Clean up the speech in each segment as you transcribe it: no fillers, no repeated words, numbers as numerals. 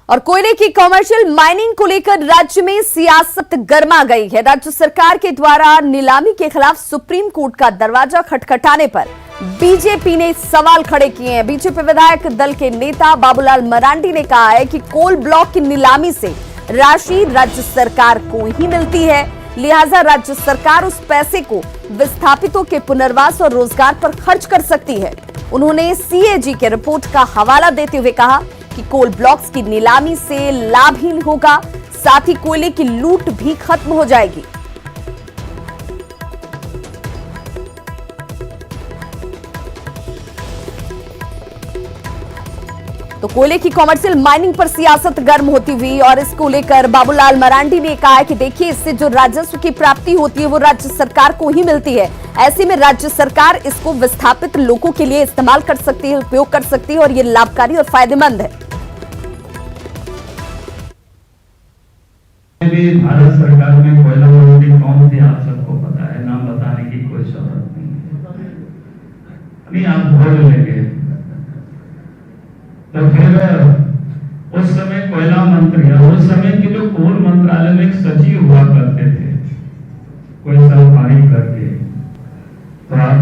और कोयले की कमर्शियल माइनिंग को लेकर राज्य में सियासत गर्मा गई है। राज्य सरकार के द्वारा नीलामी के खिलाफ सुप्रीम कोर्ट का दरवाजा खटखटाने पर बीजेपी ने सवाल खड़े किए हैं। बीजेपी विधायक दल के नेता बाबूलाल मरांडी ने कहा है कि कोल ब्लॉक की नीलामी से राशि राज्य सरकार को ही मिलती है, लिहाजा राज्य सरकार उस पैसे को विस्थापितों के पुनर्वास और रोजगार पर खर्च कर सकती है। उन्होंने सीएजी के रिपोर्ट का हवाला देते हुए कहा कि कोल ब्लॉक्स की नीलामी से लाभहीन होगा, साथ ही कोयले की लूट भी खत्म हो जाएगी। तो कोयले की कमर्शियल माइनिंग पर सियासत गर्म होती हुई और इसको लेकर बाबूलाल मरांडी ने कहा है कि देखिए, इससे जो राजस्व की प्राप्ति होती है वो राज्य सरकार को ही मिलती है। ऐसे में राज्य सरकार इसको विस्थापित लोगों के लिए इस्तेमाल कर सकती है, उपयोग कर सकती है और ये लाभकारी और फायदेमंद है। भारत सरकार में कोयला मंत्री कौन थी आप सबको पता है, नाम बताने की कोई जरूरत नहीं। आप भूल लेंगे तो फिर उस समय कोयला मंत्री और उस समय के जो कोल मंत्रालय में एक सचिव हुआ करते थे, कोई सरकारी करके, तो आप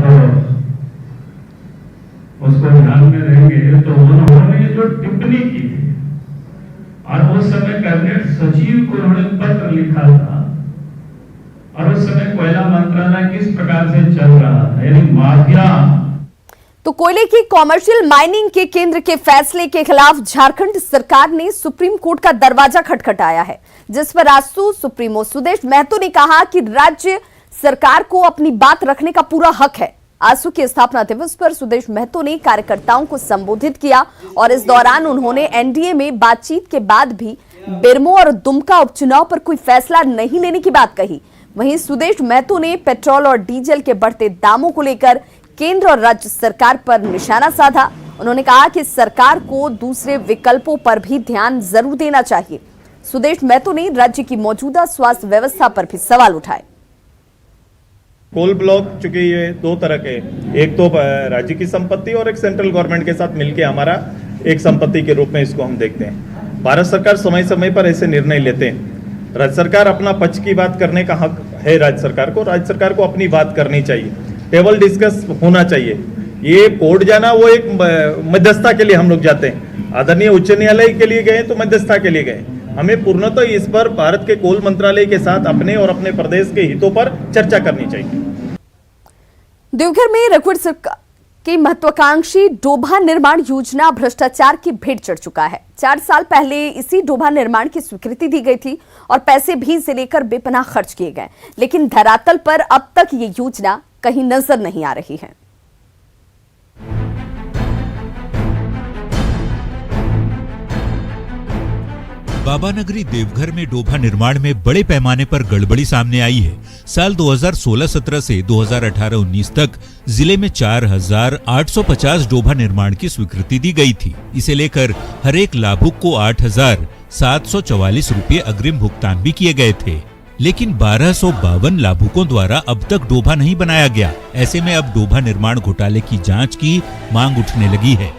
उसको ध्यान में रहेंगे तो उन्होंने जो टिप्पणी की थी और उस समय कैबिनेट सचिव को उन्होंने पत्र लिखा था और उस समय कोयला मंत्रालय किस प्रकार से चल रहा था, यानी माफिया। तो कोयले की कमर्शियल माइनिंग के केंद्र के फैसले के खिलाफ झारखंड सरकार ने सुप्रीम कोर्ट का दरवाजा खटखटाया है, जिस पर आसू सुप्रीमो सुदेश महतो ने कहा कि राज्य सरकार को अपनी बात रखने का पूरा हक है। आसू के स्थापना दिवस पर सुदेश महतो ने कार्यकर्ताओं को संबोधित किया और इस दौरान उन्होंने एनडीए में बातचीत के बाद भी बेरमो और दुमका उपचुनाव पर कोई फैसला नहीं लेने की बात कही। वहीं सुदेश महतो ने पेट्रोल और डीजल के बढ़ते दामों को लेकर केंद्र और राज्य सरकार पर निशाना साधा। उन्होंने कहा कि सरकार को दूसरे विकल्पों पर भी ध्यान जरूर देना चाहिए। सुदेश महतो ने राज्य की मौजूदा स्वास्थ्य व्यवस्था पर भी सवाल उठाए। कोल ब्लॉक चूंकि ये दो तरह के, एक तो राज्य की संपत्ति और एक सेंट्रल गवर्नमेंट के साथ मिलकर हमारा एक संपत्ति के रूप में इसको हम देखते हैं। भारत सरकार समय समय पर ऐसे निर्णय लेते हैं। राज्य सरकार अपना पक्ष की बात करने का हक है राज्य सरकार को अपनी बात करनी चाहिए, टेबल डिस्कस होना चाहिए। ये कोर्ट जाना वो एक मध्यस्थता के लिए हम लोग जाते हैं, आदरणीय उच्च न्यायालय के लिए गए तो मध्यस्थता के लिए गए। हमें पूर्णतः इस पर भारत के कोल मंत्रालय के साथ अपने और अपने प्रदेश के हितों पर चर्चा करनी चाहिए। देवघर में रघुवर सरकार की महत्वाकांक्षी डोभा निर्माण योजना भ्रष्टाचार की भेंट चढ़ चुका है। 4 साल पहले इसी डोभा निर्माण की स्वीकृति दी गई थी और पैसे भी इसे लेकर बेपनाह खर्च किए गए, लेकिन धरातल पर अब तक ये योजना कहीं नजर नहीं आ रही है। बाबानगरी देवघर में डोभा निर्माण में बड़े पैमाने पर गड़बड़ी सामने आई है। साल 2016-17 से 2018-19 तक जिले में 4,850 डोभा निर्माण की स्वीकृति दी गई थी। इसे लेकर हर एक लाभुक को 8,744 रुपये अग्रिम भुगतान भी किए गए थे, लेकिन 1252 लाभुकों द्वारा अब तक डोभा नहीं बनाया गया। ऐसे में अब डोभा निर्माण घोटाले की जांच की मांग उठने लगी है।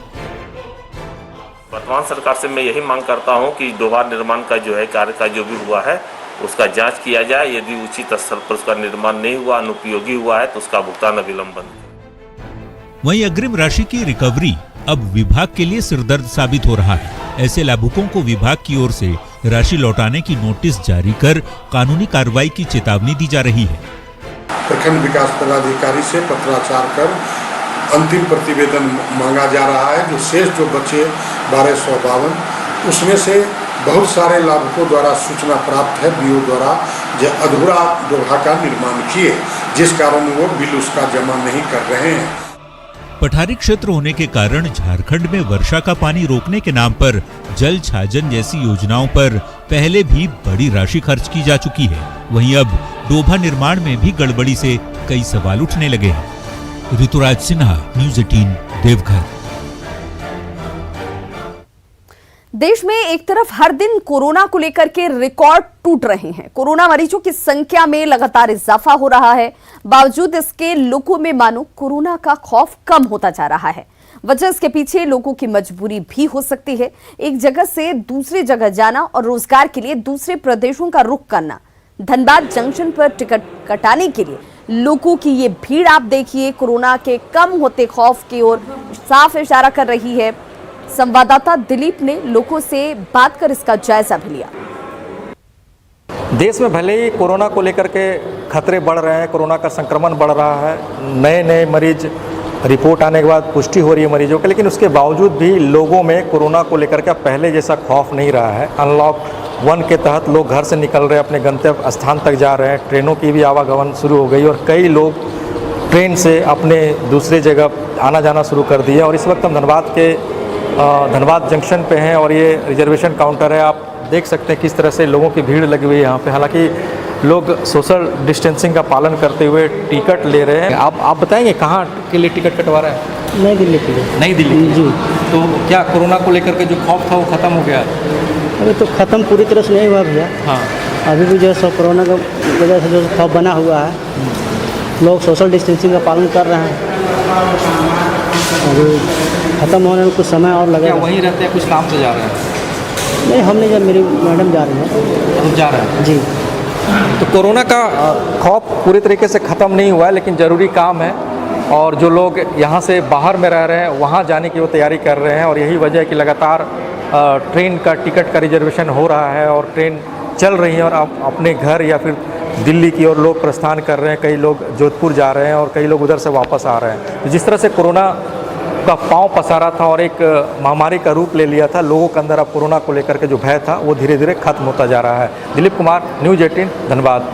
वर्तमान सरकार से मैं यही मांग करता हूं कि डोभा निर्माण का जो है कार्य का जो भी हुआ है उसका जांच किया जाए। यदि उचित स्तर पर उसका निर्माण नहीं हुआ, अनुपयोगी हुआ है तो उसका भुगतान अविलंब। वहीं अग्रिम राशि की रिकवरी अब विभाग के लिए सिरदर्द साबित हो रहा है। ऐसे लाभुकों को विभाग की ओर से राशि लौटाने की नोटिस जारी कर कानूनी कार्रवाई की चेतावनी दी जा रही है। प्रखंड विकास पदाधिकारी से पत्राचार कर अंतिम प्रतिवेदन मांगा जा रहा है। जो शेष जो बचे 1252, उसमें से बहुत सारे लाभुकों द्वारा सूचना प्राप्त है बीओ द्वारा जो अधूरा डोभा का निर्माण किए, जिस कारण वो बिल उसका जमा नहीं कर रहे हैं। पठारी क्षेत्र होने के कारण झारखंड में वर्षा का पानी रोकने के नाम पर जल छाजन जैसी योजनाओं पर पहले भी बड़ी राशि खर्च की जा चुकी है। वहीं अब डोभा निर्माण में भी गड़बड़ी से कई सवाल उठने लगे हैं। ऋतुराज सिन्हा, न्यूज़ 18, देवघर। देश में एक तरफ हर दिन कोरोना को लेकर के रिकॉर्ड टूट रहे हैं। कोरोना मरीजों की संख्या में लगातार इजाफा हो रहा है। बावजूद इसके लोगों में मानो कोरोना का खौफ कम होता जा रहा है। वजह इसके पीछे लोगों की मजबूरी भी हो सकती है, एक जगह से दूसरी जगह जाना और रोजगार के लिए दूसरे प्रदेशों का रुख करना। धनबाद जंक्शन पर टिकट कटाने के लिए लोगों की ये भीड़ आप देखिए कोरोना के कम होते खौफ की ओर साफ इशारा कर रही है। संवाददाता दिलीप ने लोगों से बात कर इसका जायजा भी लिया। देश में भले ही कोरोना को लेकर के खतरे बढ़ रहे हैं, कोरोना का संक्रमण बढ़ रहा है, नए नए मरीज रिपोर्ट आने के बाद पुष्टि हो रही है मरीजों की, लेकिन उसके बावजूद भी लोगों में कोरोना को लेकर के पहले जैसा खौफ नहीं रहा है। अनलॉक 1 के तहत लोग घर से निकल रहे हैं, अपने गंतव्य स्थान तक जा रहे हैं, ट्रेनों की भी आवागमन शुरू हो गई और कई लोग ट्रेन से अपने दूसरी जगह आना जाना शुरू कर दिए। और इस वक्त हम धनबाद जंक्शन पे हैं और ये रिजर्वेशन काउंटर है। आप देख सकते हैं किस तरह से लोगों की भीड़ लगी हुई है यहाँ पे। हालांकि लोग सोशल डिस्टेंसिंग का पालन करते हुए टिकट ले रहे हैं। आप बताएंगे कहाँ के लिए टिकट कटवा रहे हैं? नई दिल्ली के लिए। नई दिल्ली जी। तो क्या कोरोना को लेकर के जो खौफ था वो ख़त्म हो गया? अभी तो ख़त्म पूरी तरह से नहीं हुआ भैया। हाँ, अभी भी जो है कोरोना की वजह से जो खौफ बना हुआ है, लोग सोशल डिस्टेंसिंग का पालन कर रहे हैं। अभी ख़त्म होने में कुछ समय और लगेगा। क्या वहीं रहते हैं, कुछ काम से जा रहे हैं? नहीं, हम नहीं, जब मेरी मैडम जा रही हैं। हम जा रहे हैं जी। तो कोरोना का खौफ पूरी तरीके से ख़त्म नहीं हुआ है, लेकिन ज़रूरी काम है और जो लोग यहाँ से बाहर में रह रहे हैं वहाँ जाने की वो तैयारी कर रहे हैं। और यही वजह है कि लगातार ट्रेन का टिकट का रिजर्वेशन हो रहा है और ट्रेन चल रही है और अब अपने घर या फिर दिल्ली की ओर लोग प्रस्थान कर रहे हैं। कई लोग जोधपुर जा रहे हैं और कई लोग उधर से वापस आ रहे हैं। तो जिस तरह से कोरोना का पांव पसारा था और एक महामारी का रूप ले लिया था, लोगों के अंदर अब कोरोना को लेकर के जो भय था वो धीरे धीरे खत्म होता जा रहा है। दिलीप कुमार, न्यूज़ 18, धनबाद।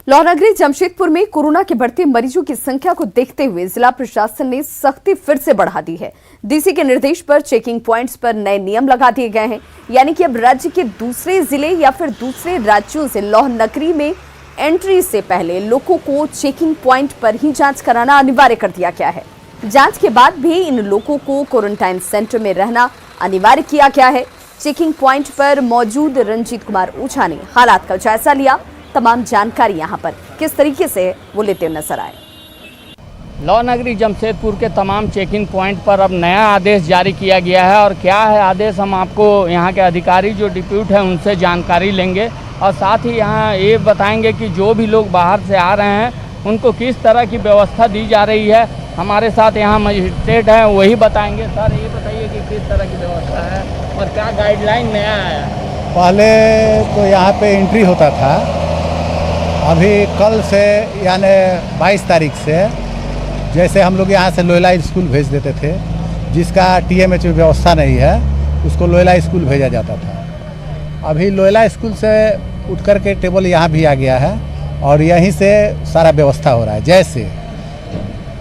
लोहनगरी जमशेदपुर में कोरोना के बढ़ते मरीजों की संख्या को देखते हुए जिला प्रशासन ने सख्ती फिर से बढ़ा दी है। डीसी के निर्देश पर चेकिंग पॉइंट्स पर नए नियम लगा दिए गए हैं, यानी कि अब राज्य के दूसरे जिले या फिर दूसरे राज्यों से लोहनगरी में एंट्री से पहले लोगों को चेकिंग पॉइंट पर ही जांच कराना अनिवार्य कर दिया गया है। जांच के बाद भी इन लोगों को क्वारंटाइन सेंटर में रहना अनिवार्य किया गया है। चेकिंग पॉइंट पर मौजूद रंजीत कुमार ओझा ने हालात का जायजा लिया। तमाम जानकारी यहां पर किस तरीके से वो लेते नजर आए। लोहनगरी जमशेदपुर के तमाम चेकिंग पॉइंट पर अब नया आदेश जारी किया गया है और क्या है आदेश, हम आपको यहाँ के अधिकारी जो डिप्यूट हैं उनसे जानकारी लेंगे और साथ ही यहाँ ये बताएंगे कि जो भी लोग बाहर से आ रहे हैं उनको किस तरह की व्यवस्था दी जा रही है। हमारे साथ यहाँ मजिस्ट्रेट हैं, वही बताएंगे। सर, ये बताइए कि किस तरह की व्यवस्था है और क्या गाइडलाइन नया आया? पहले तो यहाँ पे एंट्री होता था, अभी कल से यानी 22 तारीख से जैसे हम लोग यहाँ से लोयला स्कूल भेज देते थे, जिसका TMH में व्यवस्था नहीं है उसको लोयला स्कूल भेजा जाता था। अभी लोयला स्कूल से उठ कर के टेबल यहाँ भी आ गया है और यहीं से सारा व्यवस्था हो रहा है। जैसे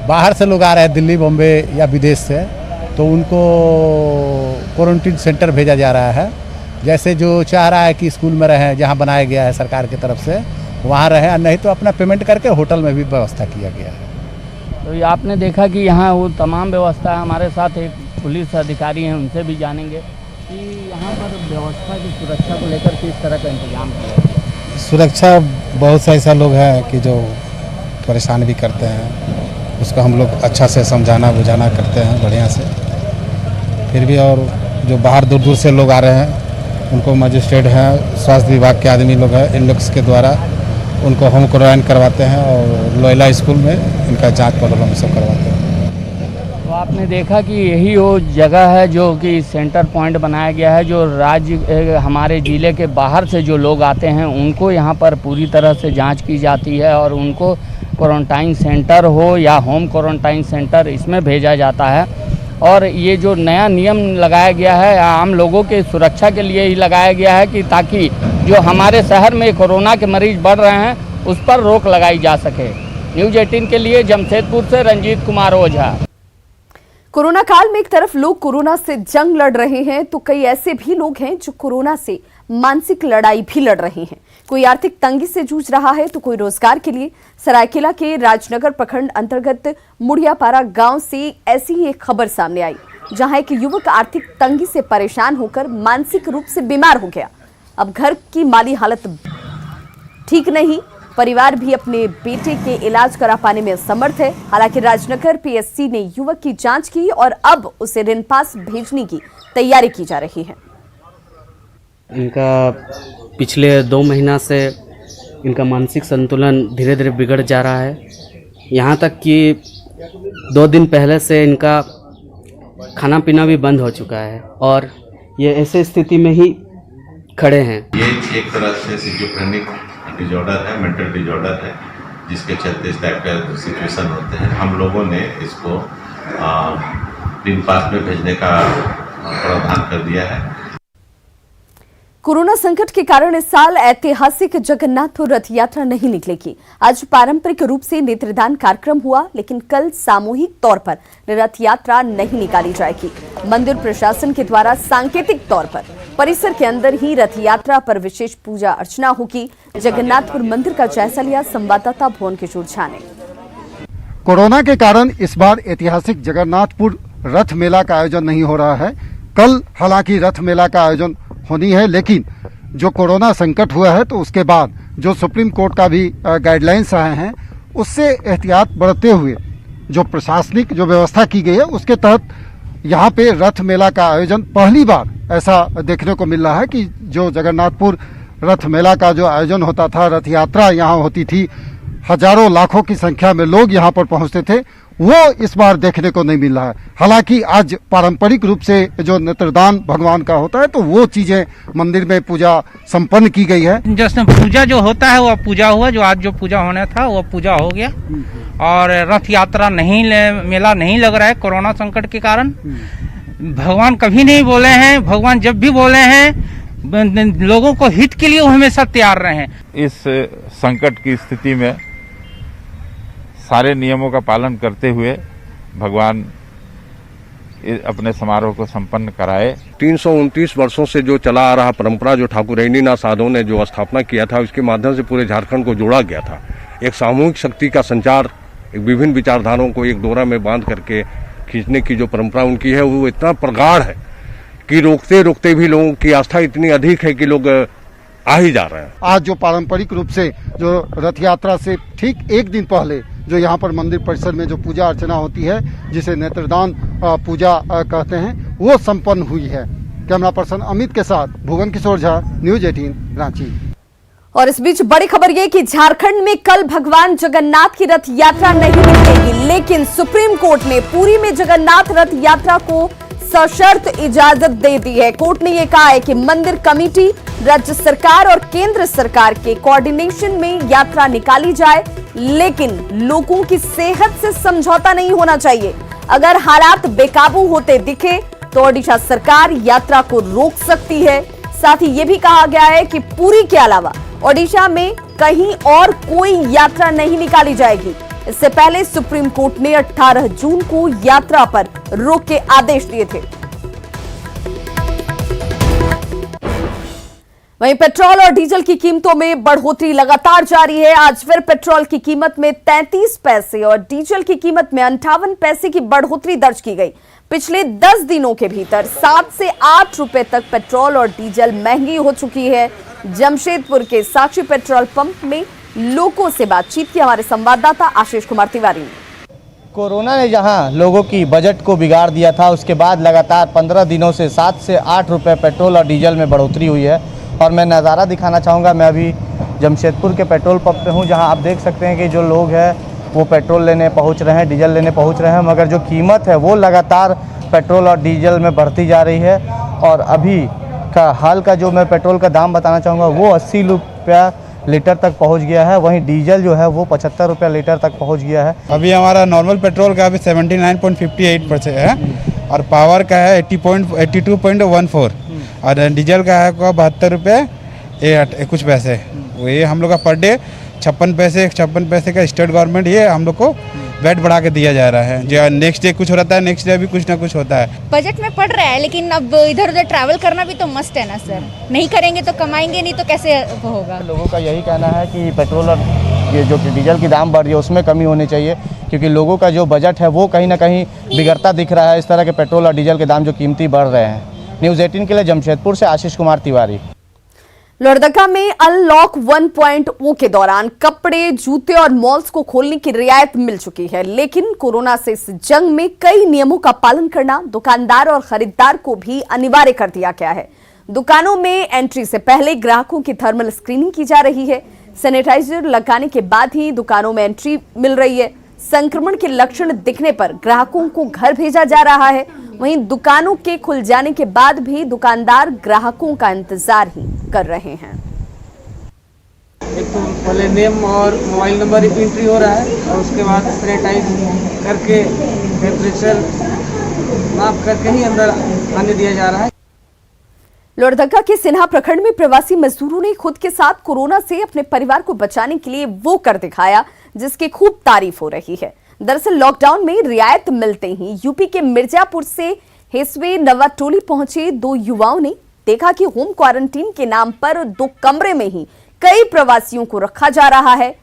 बाहर से लोग आ रहे हैं दिल्ली, बॉम्बे या विदेश से, तो उनको क्वारंटीन सेंटर भेजा जा रहा है। जैसे जो चाह रहा है कि स्कूल में रहें, जहाँ बनाया गया है सरकार की तरफ से वहाँ रहें, नहीं तो अपना पेमेंट करके होटल में भी व्यवस्था किया गया है। तो ये आपने देखा कि यहाँ वो तमाम व्यवस्था है। हमारे साथ एक पुलिस अधिकारी हैं, उनसे भी जानेंगे कि यहाँ पर व्यवस्था की सुरक्षा को लेकर किस तरह का इंतजाम किया है। सुरक्षा बहुत से ऐसा लोग हैं कि जो परेशान भी करते हैं, उसको हम लोग अच्छा से समझाना बुझाना करते हैं बढ़िया से। फिर भी और जो बाहर दूर दूर से लोग आ रहे हैं उनको मजिस्ट्रेट हैं, स्वास्थ्य विभाग के आदमी लोग हैं, इन लोग के द्वारा उनको होम क्वारंटाइन करवाते हैं और लोयला स्कूल में इनका जांच प्रॉब्लम सब करवाते हैं। तो आपने देखा कि यही वो जगह है जो कि सेंटर पॉइंट बनाया गया है। जो राज्य हमारे ज़िले के बाहर से जो लोग आते हैं उनको यहाँ पर पूरी तरह से जांच की जाती है और उनको क्वारंटाइन सेंटर हो या होम क्वारंटाइन सेंटर इसमें भेजा जाता है। और ये जो नया नियम लगाया गया है आम लोगों के सुरक्षा के लिए ही लगाया गया है कि ताकि जो हमारे शहर में कोरोना के मरीज बढ़ रहे हैं उस पर रोक लगाई जा सके। न्यूज़ 18 के लिए जमशेदपुर से रंजीत कुमार ओझा। कोरोना काल में एक तरफ लोग कोरोना से जंग लड़ रहे हैं तो कई ऐसे भी लोग हैं जो कोरोना से मानसिक लड़ाई भी लड़ रहे हैं। कोई आर्थिक तंगी से जूझ रहा है तो कोई रोजगार के लिए। सरायकेला के राजनगर प्रखंड अंतर्गत मुड़ियापारा गांव से ऐसी ही एक खबर सामने आई, जहां एक युवक आर्थिक तंगी से परेशान होकर मानसिक रूप से बीमार हो गया। अब घर की माली हालत ठीक नहीं, परिवार भी अपने बेटे के इलाज करा पाने में असमर्थ है। हालांकि राजनगर पीएससी ने युवक की जांच की और अब उसे ऋण पास भेजने की तैयारी की जा रही है। इनका पिछले 2 महीना से इनका मानसिक संतुलन धीरे धीरे बिगड़ जा रहा है। यहाँ तक कि 2 दिन पहले से इनका खाना पीना भी बंद हो चुका है और ये ऐसे स्थिति में ही खड़े हैं। ये एक तरह से सिजोफ्रेनिक डिजॉर्डर है, मेंटल डिजॉर्डर है, जिसके चलते इस टाइप का सिचुएशन होते हैं। हम लोगों ने इसको ऋण पास में भेजने का प्रावधान कर दिया है। कोरोना संकट के कारण इस साल ऐतिहासिक जगन्नाथपुर रथ यात्रा नहीं निकलेगी। आज पारंपरिक रूप से नेत्रदान कार्यक्रम हुआ, लेकिन कल सामूहिक तौर पर रथ यात्रा नहीं निकाली जाएगी। मंदिर प्रशासन के द्वारा सांकेतिक तौर पर परिसर के अंदर ही रथ यात्रा पर विशेष पूजा अर्चना होगी। जगन्नाथपुर मंदिर का जायजा लिया संवाददाता भुवन किशोर झा ने। कोरोना के कारण इस बार ऐतिहासिक जगन्नाथपुर रथ मेला का आयोजन नहीं हो रहा है। कल हालांकि रथ मेला का आयोजन होनी है, लेकिन जो कोरोना संकट हुआ है तो उसके बाद जो सुप्रीम कोर्ट का भी गाइडलाइंस आए हैं, उससे एहतियात बरतते हुए जो प्रशासनिक जो व्यवस्था की गई है उसके तहत यहाँ पे रथ मेला का आयोजन पहली बार ऐसा देखने को मिल रहा है कि जो जगन्नाथपुर रथ मेला का जो आयोजन होता था, रथ यात्रा यहाँ होती थी, हजारों लाखों की संख्या में लोग यहाँ पर पहुँचते थे, वो इस बार देखने को नहीं मिल रहा है। हालांकि आज पारंपरिक रूप से जो नेत्रदान भगवान का होता है तो वो चीजें मंदिर में पूजा संपन्न की गई है। जैसे पूजा जो होता है वो पूजा हुआ, जो आज जो पूजा होना था वो पूजा हो गया और रथ यात्रा नहीं मेला नहीं लग रहा है कोरोना संकट के कारण। भगवान कभी नहीं बोले हैं, भगवान जब भी बोले हैं लोगों को हित के लिए वो हमेशा तैयार रहे हैं। इस संकट की स्थिति में सारे नियमों का पालन करते हुए भगवान अपने समारोह को संपन्न कराए। 329 वर्षों से जो चला आ रहा परंपरा, जो ठाकुर रैनीनाथ साधुओं ने जो स्थापना किया था, उसके माध्यम से पूरे झारखंड को जोड़ा गया था। एक सामूहिक शक्ति का संचार, एक विभिन्न विचारधाराओं को एक डोरा में बांध करके खींचने की जो परंपरा उनकी है वो इतना प्रगाढ़ है कि रोकते रोकते भी लोगों की आस्था इतनी अधिक है कि लोग आ ही जा रहे हैं। आज जो पारंपरिक रूप से जो रथ यात्रा से ठीक एक दिन पहले जो यहाँ पर मंदिर परिसर में जो पूजा अर्चना होती है, जिसे नेत्रदान पूजा कहते हैं, वो संपन्न हुई है। कैमरा पर्सन अमित के साथ भुवन किशोर झा, न्यूज 18 रांची। और इस बीच बड़ी खबर ये कि झारखंड में कल भगवान जगन्नाथ की रथ यात्रा नहीं निकलेगी, लेकिन सुप्रीम कोर्ट ने पुरी में जगन्नाथ रथ यात्रा को सशर्त इजाजत दे दी है। कोर्ट ने यह कहा है कि मंदिर कमेटी, राज्य सरकार और केंद्र सरकार के कोऑर्डिनेशन में यात्रा निकाली जाए, लेकिन लोगों की सेहत से समझौता नहीं होना चाहिए। अगर हालात बेकाबू होते दिखे तो ओडिशा सरकार यात्रा को रोक सकती है। साथ ही यह भी कहा गया है कि पुरी के अलावा ओडिशा में कहीं और कोई यात्रा नहीं निकाली जाएगी। इससे पहले सुप्रीम कोर्ट ने 18 जून को यात्रा पर रोक के आदेश दिए थे। वहीं पेट्रोल और डीजल की कीमतों में बढ़ोतरी लगातार जारी है। आज फिर पेट्रोल की कीमत में 33 पैसे और डीजल की कीमत में 58 पैसे की बढ़ोतरी दर्ज की गई। पिछले 10 दिनों के भीतर 7 से 8 रुपए तक पेट्रोल और डीजल महंगी हो चुकी है। जमशेदपुर के साक्षी पेट्रोल पंप में लोगों से बातचीत की हमारे संवाददाता आशीष कुमार तिवारी ने। कोरोना ने जहां लोगों की बजट को बिगाड़ दिया था, उसके बाद लगातार 15 दिनों से 7 से 8 रुपए पेट्रोल और डीजल में बढ़ोतरी हुई है। और मैं नज़ारा दिखाना चाहूँगा, मैं अभी जमशेदपुर के पेट्रोल पंप पे हूँ, जहाँ आप देख सकते हैं कि जो लोग हैं वो पेट्रोल लेने पहुँच रहे हैं, डीजल लेने पहुँच रहे हैं, मगर जो कीमत है वो लगातार पेट्रोल और डीजल में बढ़ती जा रही है। और अभी का हाल का जो मैं पेट्रोल का दाम बताना चाहूँगा वो 80 रुपया लीटर तक पहुंच गया है। वहीं डीजल जो है वो 75 रुपया लीटर तक पहुंच गया है। अभी हमारा नॉर्मल पेट्रोल का अभी 79.58% है और पावर का है 82.14 और डीजल का है 72 रुपये कुछ पैसे। ये हम लोग का पर डे 56 पैसे का स्टेट गवर्नमेंट ये हम लोग को वेट बढ़ा के दिया जा रहा है। जो नेक्स्ट डे कुछ हो रहा है, नेक्स्ट डे भी कुछ ना कुछ होता है। बजट में पड़ रहा है, लेकिन अब इधर उधर ट्रैवल करना भी तो मस्त है ना सर। नहीं करेंगे तो कमाएंगे नहीं तो कैसे होगा। लोगों का यही कहना है कि पेट्रोल और ये जो डीजल की दाम बढ़ रही है उसमें कमी होनी चाहिए, क्योंकि लोगों का जो बजट है वो कहीं ना कहीं बिगड़ता दिख रहा है। इस तरह के पेट्रोल और डीजल के दाम जो कीमती बढ़ रहे हैं। न्यूज़ 18 के लिए जमशेदपुर से आशीष कुमार तिवारी। लोहरदगा में अनलॉक 1.0 के दौरान कपड़े, जूते और मॉल्स को खोलने की रियायत मिल चुकी है, लेकिन कोरोना से इस जंग में कई नियमों का पालन करना दुकानदार और खरीदार को भी अनिवार्य कर दिया गया है। दुकानों में एंट्री से पहले ग्राहकों की थर्मल स्क्रीनिंग की जा रही है। सैनिटाइजर लगाने के बाद ही दुकानों में एंट्री मिल रही है। संक्रमण के लक्षण दिखने पर ग्राहकों को घर भेजा जा रहा है। वहीं दुकानों के खुल जाने के बाद भी दुकानदार ग्राहकों का इंतजार ही कर रहे हैं। एक तो पहले नेम और मोबाइल नंबर एंट्री हो रहा है और उसके बाद सैनिटाइज करके टेम्परेचर माप करके ही अंदर आने दिया जा रहा है। लोहरदगा के सिन्हा प्रखंड में प्रवासी मजदूरों ने खुद के साथ कोरोना से अपने परिवार को बचाने के लिए वो कर दिखाया जिसकी खूब तारीफ हो रही है। दरअसल लॉकडाउन में रियायत मिलते ही यूपी के मिर्जापुर से हेसवे नवाटोली पहुंचे दो युवाओं ने देखा कि होम क्वारंटीन के नाम पर 2 कमरे में ही कई प्रवासियों को रखा जा रहा है।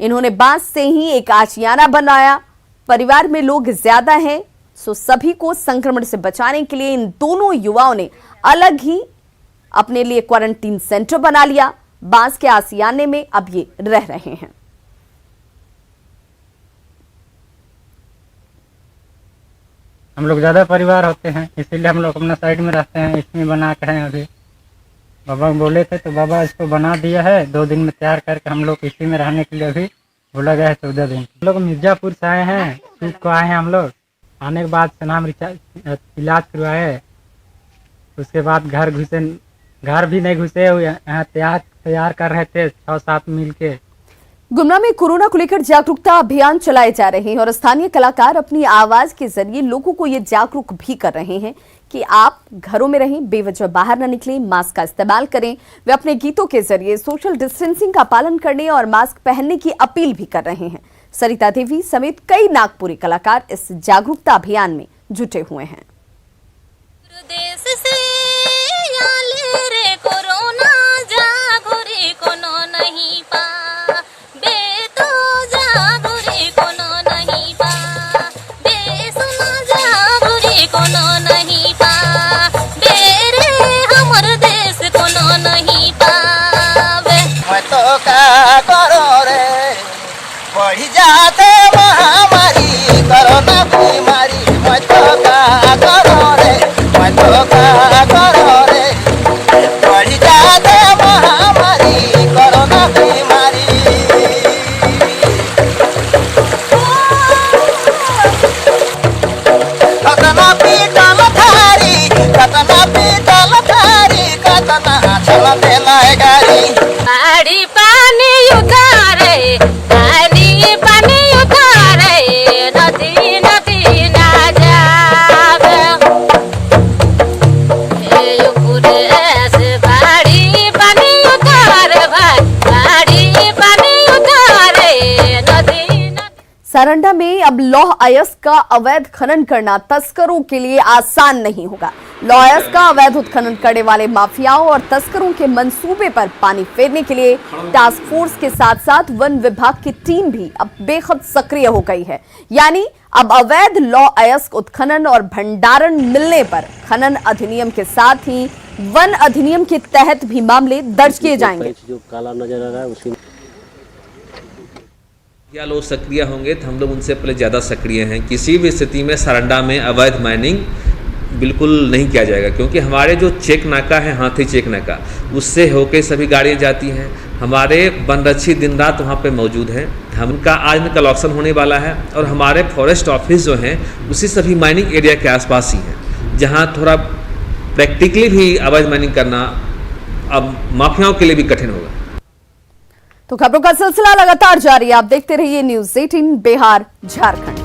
इन्होंने बांस से ही एक आशियाना बनाया। परिवार में लोग ज्यादा हैं, सो सभी को संक्रमण से बचाने के लिए इन दोनों युवाओं ने अलग ही अपने लिए क्वारंटीन सेंटर बना लिया। बांस के आशियाने में अब ये रह रहे हैं। हम लोग ज़्यादा परिवार होते हैं, इसीलिए हम लोग अपना साइड में रहते हैं। इसमें बना के हैं। अभी बाबा बोले थे तो बाबा इसको बना दिया है। 2 दिन में तैयार करके हम लोग इसी में रहने के लिए अभी बोला गया है 14 दिन। हम लोग मिर्जापुर से आए हैं, सूट को आए हैं। हम लोग आने के बाद से नाम इलाज करवाए, उसके बाद घर घुसे, घर भी नहीं घुसे, यहाँ तैयार कर रहे थे 6-7 मिल के। गुमला में कोरोना को लेकर जागरूकता अभियान चलाए जा रहे हैं और स्थानीय कलाकार अपनी आवाज के जरिए लोगों को ये जागरूक भी कर रहे हैं कि आप घरों में रहें, बेवजह बाहर न निकलें, मास्क का इस्तेमाल करें। वे अपने गीतों के जरिए सोशल डिस्टेंसिंग का पालन करने और मास्क पहनने की अपील भी कर रहे हैं। सरिता देवी समेत कई नागपुरी कलाकार इस जागरूकता अभियान में जुटे हुए हैं। बढ़ी जाते महामारी कोरोना बीमारी, मैं तो का करो रे, मैं तो का करो रे। बढ़ी जाते महामारी कोरोना बीमारी। कतना पीटल थारी, कतना पीटल थारी, कतना चल देला गाड़ी। गाड़ी पानी उतारे, सारंडा में अब लौह अयस्क का अवैध खनन करना तस्करों के लिए आसान नहीं होगा। लौह अयस्क का अवैध उत्खनन करने वाले माफियाओं और तस्करों के मंसूबे पर पानी फेरने के लिए टास्क फोर्स के साथ साथ वन विभाग की टीम भी अब बेहद सक्रिय हो गई है। यानी अब अवैध लौह अयस्क उत्खनन और भंडारण मिलने पर खनन अधिनियम के साथ ही वन अधिनियम के तहत भी मामले दर्ज किए जाएंगे। जो काला नजर आ रहा है उसी क्या लोग सक्रिय होंगे तो हम लोग उनसे पहले ज़्यादा सक्रिय हैं। किसी भी स्थिति में सारंडा में अवैध माइनिंग बिल्कुल नहीं किया जाएगा, क्योंकि हमारे जो चेक नाका है, हाथी चेक नाका, उससे होके सभी गाड़ियाँ जाती हैं। हमारे वनरक्षी दिन रात वहाँ पे मौजूद हैं। हमका आज में कल ऑक्शन होने वाला है और हमारे फॉरेस्ट ऑफिस जो हैं उसी सभी माइनिंग एरिया के आसपास ही हैं, जहाँ थोड़ा प्रैक्टिकली भी अवैध माइनिंग करना अब माफियाओं के लिए भी कठिन होगा। तो खबरों का सिलसिला लगातार जारी है। आप देखते रहिए न्यूज़ 18 बिहार झारखंड।